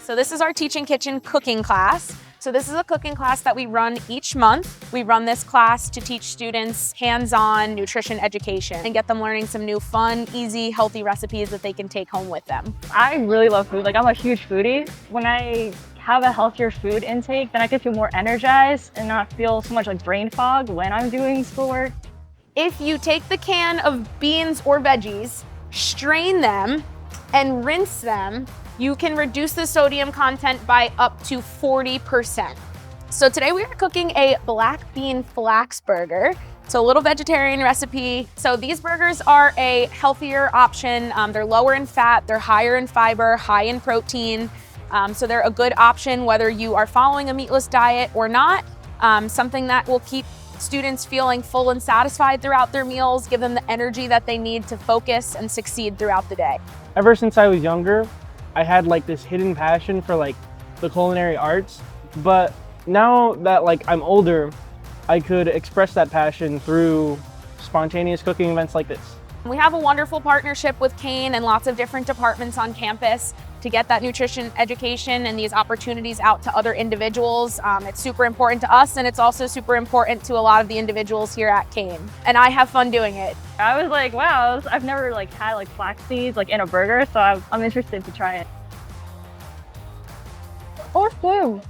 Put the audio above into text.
So this is our Teaching Kitchen cooking class. So this is a cooking class that we run each month. We run this class to teach students hands-on nutrition education and get them learning some new fun, easy, healthy recipes that they can take home with them. I really love food. Like, I'm a huge foodie. When I have a healthier food intake, then I can feel more energized and not feel so much like brain fog when I'm doing schoolwork. If you take the can of beans or veggies, strain them, and rinse them, you can reduce the sodium content by up to 40%. So today we are cooking a black bean flax burger. It's a little vegetarian recipe. So these burgers are a healthier option. They're lower in fat, they're higher in fiber, high in protein. So they're a good option whether you are following a meatless diet or not. Something that will keep students feeling full and satisfied throughout their meals, give them the energy that they need to focus and succeed throughout the day. Ever since I was younger, I had like this hidden passion for like the culinary arts, but now that like I'm older, I could express that passion through spontaneous cooking events like this. We have a wonderful partnership with Kean and lots of different departments on campus to get that nutrition education and these opportunities out to other individuals. It's super important to us, and it's also super important to a lot of the individuals here at Kean. And I have fun doing it. I was like, wow, I've never like had like flax seeds like in a burger, so I'm interested to try it. Awesome.